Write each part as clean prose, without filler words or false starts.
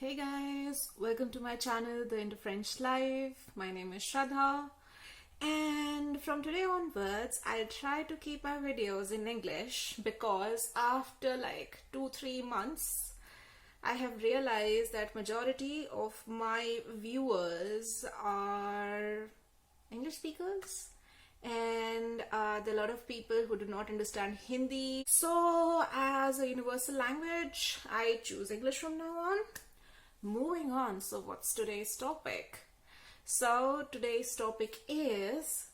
Hey guys, welcome to my channel, the Indo-French Live. My name is Shraddha, and from today onwards, I'll try to keep my videos in English because after like 2-3 months, I have realized that majority of my viewers are English speakers, and there are a lot of people who do not understand Hindi. So as a universal language, I choose English from now on. Moving on, so what's today's topic? So today's topic is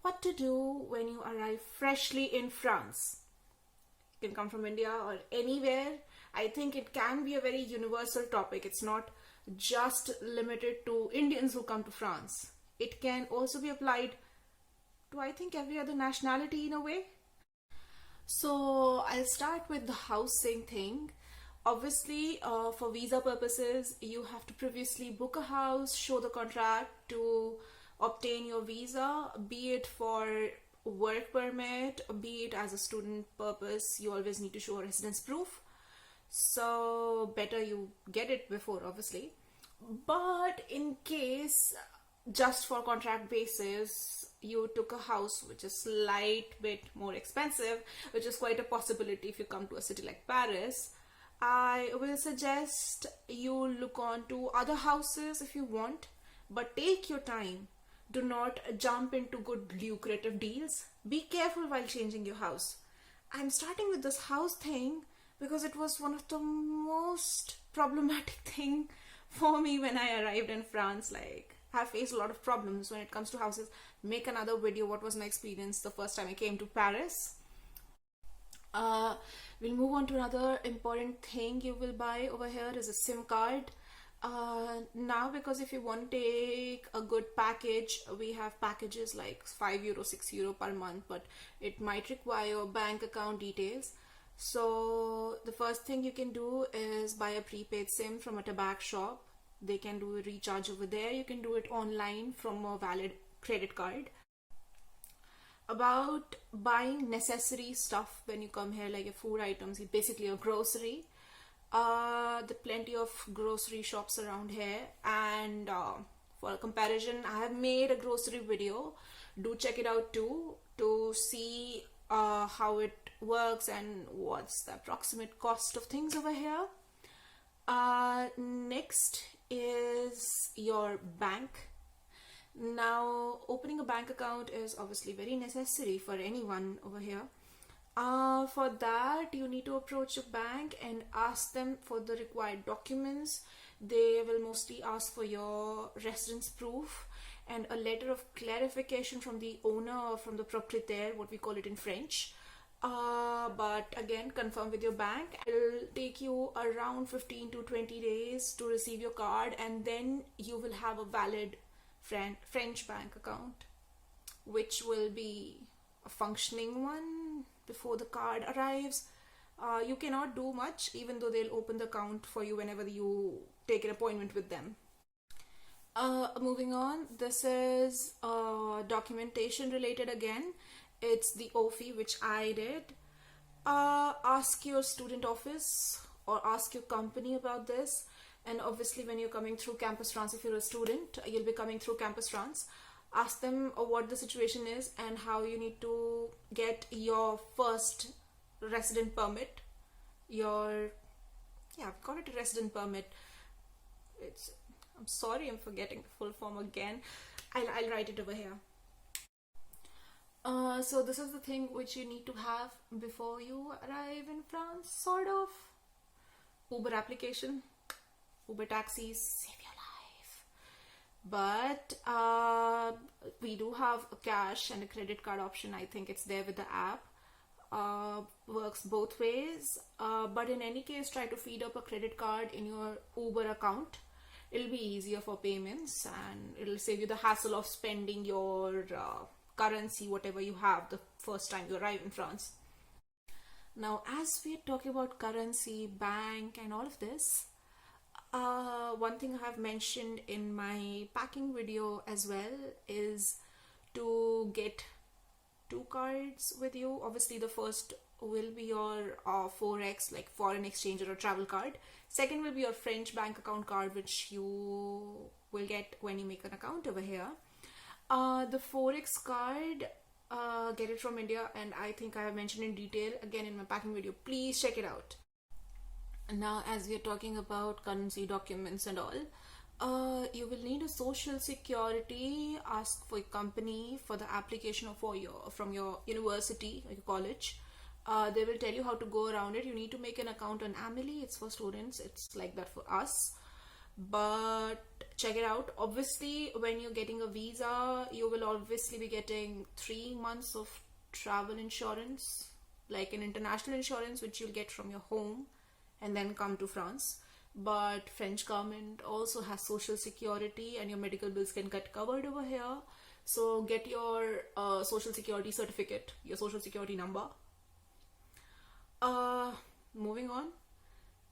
what to do when you arrive freshly in France. You can come from India or anywhere. I think it can be a very universal topic. It's not just limited to Indians who come to France. It can also be applied to, I think, every other nationality in a way. So I'll start with the housing thing. Obviously, for visa purposes, you have to previously book a house, show the contract to obtain your visa, be it for work permit, be it as a student purpose. You always need to show a residence proof. So better you get it before, obviously. But in case, just for contract basis, you took a house which is slight bit more expensive, which is quite a possibility if you come to a city like Paris, I will suggest you look on to other houses if you want, but take your time. Do not jump into good lucrative deals. Be careful while changing your house. I'm starting with this house thing because it was one of the most problematic thing for me when I arrived in France. Like, I faced a lot of problems when it comes to houses. Make another video what was my experience the first time I came to Paris. We'll move on to another important thing you will buy over here is a SIM card. Now, because if you want to take a good package, we have packages like €5, €6 per month, but it might require bank account details. So the first thing you can do is buy a prepaid SIM from a tobacco shop. They can do a recharge over there. You can do it online from a valid credit card. About buying necessary stuff when you come here, like your food items, basically a grocery. There are plenty of grocery shops around here, and for a comparison, I have made a grocery video. Do check it out too to see how it works and what's the approximate cost of things over here. Next is your bank. Now, opening a bank account is obviously very necessary for anyone over here. For that, you need to approach your bank and ask them for the required documents. They will mostly ask for your residence proof and a letter of clarification from the owner or from the propriétaire, what we call it in French. But again, confirm with your bank. It'll take you around 15 to 20 days to receive your card, and then you will have a valid French bank account, which will be a functioning one before the card arrives. You cannot do much, even though they'll open the account for you whenever you take an appointment with them. Moving on, this is documentation related again. It's the OFI, which I did. Ask your student office or ask your company about this. And obviously, when you're coming through Campus France, if you're a student, you'll be coming through Campus France. Ask them what the situation is and how you need to get your first resident permit. Call it a resident permit. I'm sorry, I'm forgetting the full form again. I'll write it over here. So this is the thing which you need to have before you arrive in France, sort of. Uber application. Uber taxis save your life. But we do have a cash and a credit card option. I think it's there with the app. Works both ways. But in any case, try to feed up a credit card in your Uber account. It'll be easier for payments and it'll save you the hassle of spending your currency, whatever you have, the first time you arrive in France. Now, as we're talking about currency, bank, and all of this, one thing I have mentioned in my packing video as well is to get 2 cards with you. Obviously, the first will be your Forex, like foreign exchange or a travel card. Second will be your French bank account card, which you will get when you make an account over here. The Forex card, get it from India, and I think I have mentioned in detail again in my packing video. Please check it out. Now, as we are talking about currency documents and all, you will need a social security, ask for your company for the application from your university or your college. They will tell you how to go around it. You need to make an account on Ameli. It's for students. It's like that for us. But check it out. Obviously, when you're getting a visa, you will obviously be getting 3 months of travel insurance, like an international insurance, which you'll get from your home and then come to France. But French government also has social security, and your medical bills can get covered over here. So get your social security certificate, your social security number. Moving on,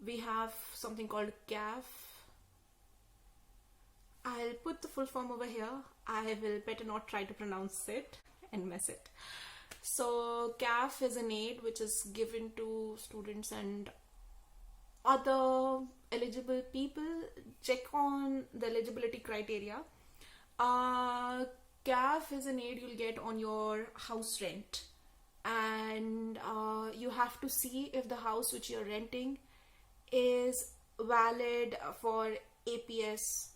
we have something called CAF. I'll put the full form over here. I will better not try to pronounce it and mess it. So CAF is an aid which is given to students and other eligible people. Check on the eligibility criteria. CAF is an aid you'll get on your house rent, and you have to see if the house which you're renting is valid for APL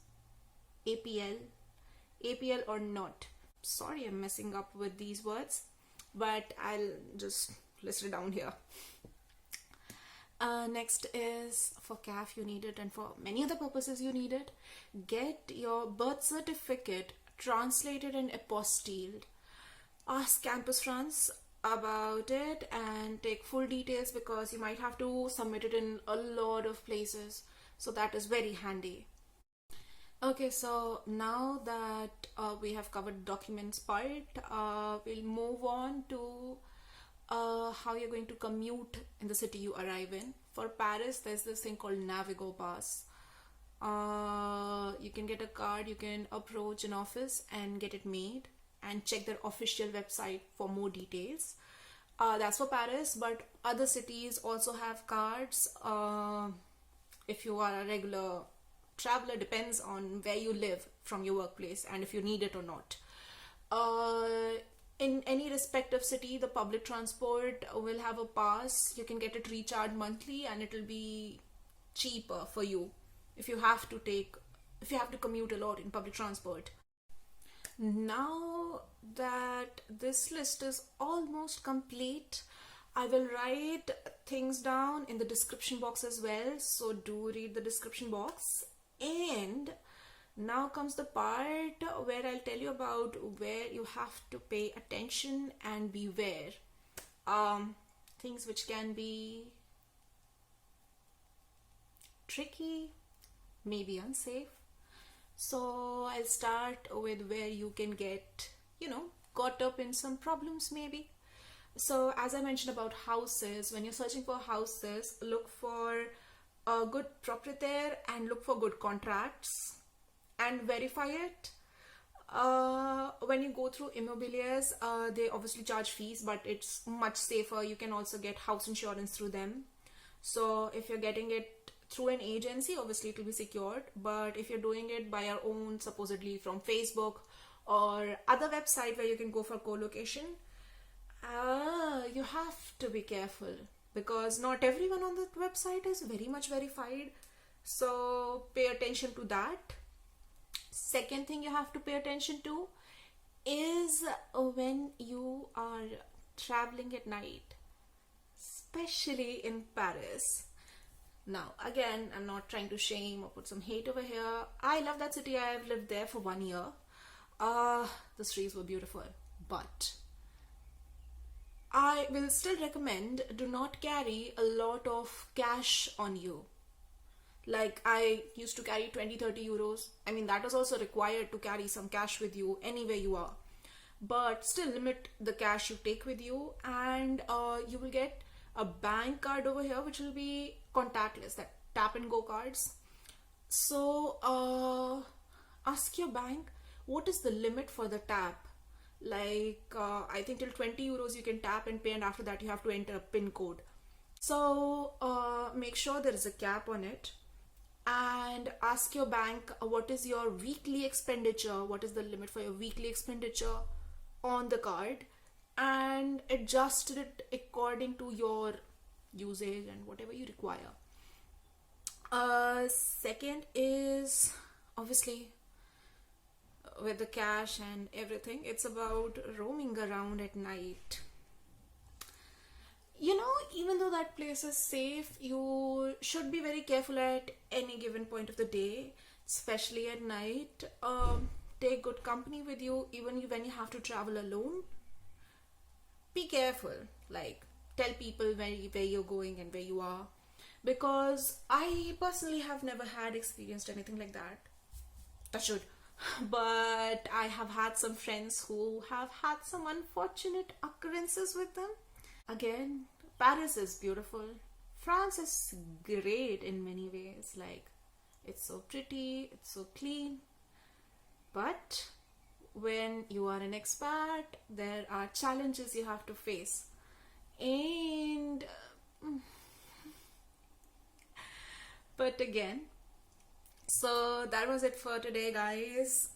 or not. Sorry, I'm messing up with these words, but I'll just list it down here. Next is for CAF you need it, and for many other purposes you need it. Get your birth certificate translated and apostilled. Ask Campus France about it and take full details, because you might have to submit it in a lot of places, so that is very handy. Okay, so now that we have covered documents part, we'll move on to how you're going to commute in the city you arrive in. For Paris, there's this thing called Navigo Pass. You can get a card, you can approach an office and get it made, and check their official website for more details. That's for Paris, but other cities also have cards. If you are a regular traveler, depends on where you live from your workplace and if you need it or not. In any respective city, the public transport will have a pass. You can get it recharged monthly, and it will be cheaper for you if you have to commute a lot in public transport. Now that this list is almost complete, I will write things down in the description box as well, so do read the description box. And now comes the part where I'll tell you about where you have to pay attention and beware. Things which can be tricky, maybe unsafe. So I'll start with where you can get, caught up in some problems maybe. So as I mentioned about houses, when you're searching for houses, look for a good proprietor and look for good contracts and verify it. When you go through immobiliers, they obviously charge fees, but it's much safer. You can also get house insurance through them. So if you're getting it through an agency, obviously it will be secured, but if you're doing it by your own, supposedly from Facebook or other website where you can go for co-location, you have to be careful, because not everyone on the website is very much verified. So pay attention to that. Second thing you have to pay attention to is when you are traveling at night, especially in Paris. Now again, I'm not trying to shame or put some hate over here. I love that city. I have lived there for 1 year. The streets were beautiful, but I will still recommend, do not carry a lot of cash on you. Like I used to carry 20-30 euros. I mean, that is also required to carry some cash with you anywhere you are, but still limit the cash you take with you. And you will get a bank card over here which will be contactless, that tap and go cards. So ask your bank what is the limit for the tap. Like I think till 20 euros you can tap and pay, and after that you have to enter a PIN code. So make sure there is a cap on it. and ask your bank what is your weekly expenditure, what is the limit for your weekly expenditure on the card, and adjust it according to your usage and whatever you require. Second is obviously with the cash and everything, it's about roaming around at night. You know, even though that place is safe, you should be very careful at any given point of the day, especially at night. Take good company with you, even when you have to travel alone. Be careful, like tell people where you're going and where you are, because I personally have never had experienced anything like that. I should. But I have had some friends who have had some unfortunate occurrences with them. Again, Paris is beautiful. France is great in many ways. Like, it's so pretty, it's so clean. But when you are an expat, there are challenges you have to face. And but again, so that was it for today, guys.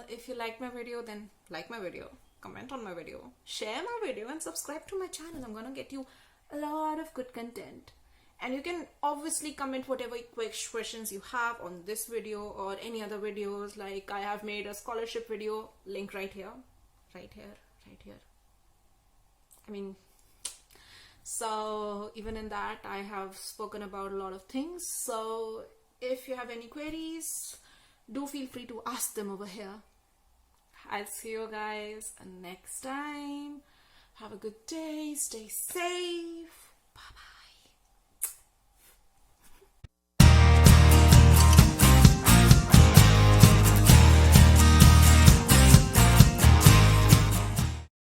If you like my video, then like my video, comment on my video, share my video, and subscribe to my channel. I'm gonna get you a lot of good content. And you can obviously comment whatever questions you have on this video or any other videos. Like, I have made a scholarship video, link right here, right here, right here. I mean, so even in that I have spoken about a lot of things. So if you have any queries, do feel free to ask them over here. I'll see you guys next time. Have a good day, stay safe, bye bye.